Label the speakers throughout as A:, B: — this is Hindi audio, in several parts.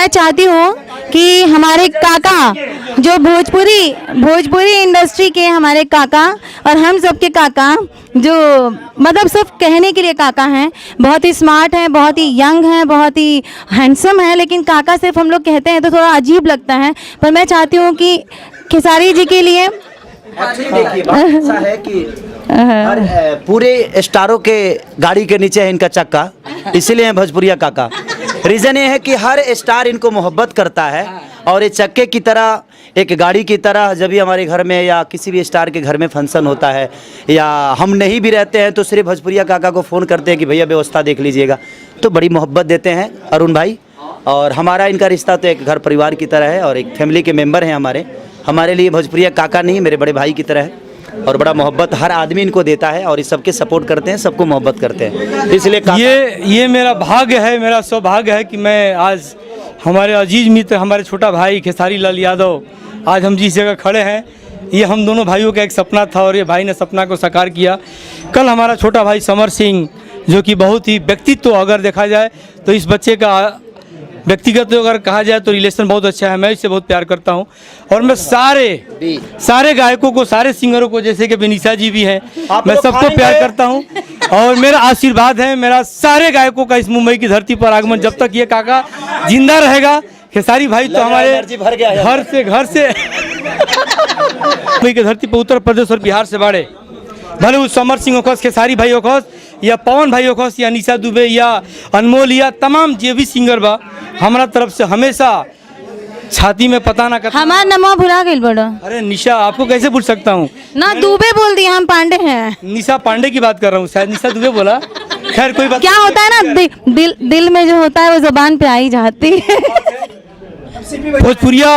A: चाहती हूँ कि हमारे काका जो भोजपुरी इंडस्ट्री के हमारे काका और हम सबके काका जो मतलब सिर्फ कहने के लिए काका हैं, बहुत ही स्मार्ट हैं, बहुत ही यंग हैं, बहुत ही हैंडसम हैं, लेकिन काका सिर्फ हम लोग कहते हैं तो थोड़ा अजीब लगता है। पर मैं चाहती हूँ कि खेसारी जी के लिए
B: देखिए बात ऐसा है कि हर पूरे स्टारों के गाड़ी के नीचे है इनका चक्का, इसीलिए है भोजपुरिया काका। रीज़न ये है कि हर स्टार इनको मोहब्बत करता है और ये चक्के की तरह, एक गाड़ी की तरह, जब भी हमारे घर में या किसी भी स्टार के घर में फंक्शन होता है या हम नहीं भी रहते हैं तो सिर्फ भोजपुरिया काका को फ़ोन करते हैं कि भैया व्यवस्था देख लीजिएगा, तो बड़ी मोहब्बत देते हैं अरुण भाई। और हमारा इनका रिश्ता तो एक घर परिवार की तरह है और एक फैमिली के मेंबर हैं हमारे लिए भोजपुरिया काका नहीं, मेरे बड़े भाई की तरह है और बड़ा मोहब्बत हर आदमी इनको देता है और इस सबके सपोर्ट करते हैं, सबको मोहब्बत करते हैं। इसलिए
C: ये मेरा भाग्य है, मेरा सौभाग्य है कि मैं आज हमारे अजीज मित्र, हमारे छोटा भाई खेसारी लाल यादव, आज हम जिस जगह खड़े हैं, ये हम दोनों भाइयों का एक सपना था और ये भाई ने सपना को साकार किया। कल हमारा छोटा भाई समर सिंह, जो कि बहुत ही व्यक्तित्व अगर देखा जाए तो इस बच्चे का व्यक्तिगत अगर कहा जाए तो रिलेशन बहुत अच्छा है, मैं इससे बहुत प्यार करता हूं और मैं सारे गायकों को, सारे सिंगरों को, जैसे कि विनीता जी भी हैं, मैं सबको प्यार करता हूं और मेरा आशीर्वाद है मेरा सारे गायकों का इस मुंबई की धरती पर आगमन। जब तक ये काका जिंदा रहेगा, खेसारी भाई तो हमारे घर से मुंबई की धरती पर उत्तर प्रदेश और बिहार से बाढ़े, भले वो समर सिंह ओखस, खेसारी भाई ओखस या पवन भाई ओखस या निशा दुबे या अनमोल या तमाम जो भी सिंगर बा, हमारा तरफ से हमेशा छाती में पता ना करता।
A: हमारा नमो भुला गई बड़ा।
C: अरे निशा, आपको कैसे भूल सकता हूँ
A: ना, दुबे बोल दिया, हम पांडे हैं।
C: निशा पांडे की बात कर रहा हूँ, शायद निशा दुबे बोला। खैर कोई बात।
A: क्या होता है ना, दिल में जो होता है वो जुबान पे आई जाती है।
C: भोजपुरिया,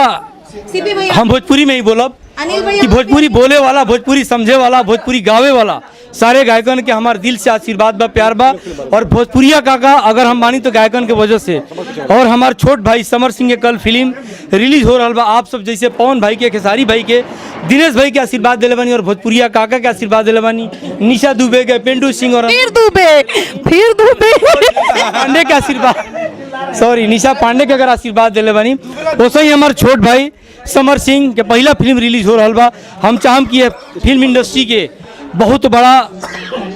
C: हम भोजपुरी में ही बोलब कि भोजपुरी बोले वाला, भोजपुरी समझे वाला, भोजपुरी गावे वाला सारे गायकन के हमारे दिल से आशीर्वाद बा, प्यार बा। और भोजपुरिया काका अगर हम मानी तो गायकन के वजह से, और हमारे छोट भाई समर सिंह के कल फिल्म रिलीज हो रहा बा, आप सब जैसे पवन भाई के, खेसारी भाई के, दिनेश भाई के आशीर्वाद दिले बानी और भोजपुरिया काका के आशीर्वाद दिले बानी, निशा दुबे के, पेंडू सिंह और फिर दुबे पांडे के आशीर्वाद, सॉरी निशा पांडे के अगर आशीर्वाद दिले बानी, वैसे ही हमारे छोट भाई समर सिंह के पहला फिल्म रिलीज हो रहा बा। हम चाहम कि फिल्म इंडस्ट्री के बहुत बड़ा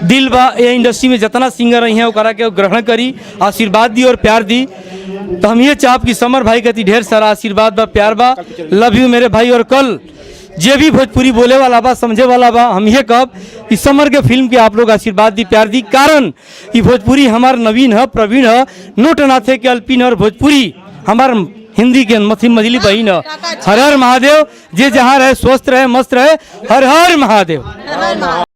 C: दिल बा, ये इंडस्ट्री में जितना सिंगर रही हैं ओकरा के ग्रहण करी, आशीर्वाद दी और प्यार दी। तो हम ये चाहब कि समर भाई के ढेर सारा आशीर्वाद बा, प्यार बा, लव यू मेरे भाई। और कल जे भी भोजपुरी बोले वाला बा, समझे वाला बा, हम ये कहब कि समर के फिल्म के आप लोग आशीर्वाद दी, प्यार दी, कारण कि भोजपुरी हमार नवीन है, प्रवीण है, नोट नाथे के अल्पिन है और भोजपुरी हमार हिंदी के मछली बहिन है। हर हर महादेव, जे जहाँ रहे स्वस्थ रहे, मस्त रहे, हर हर महादेव।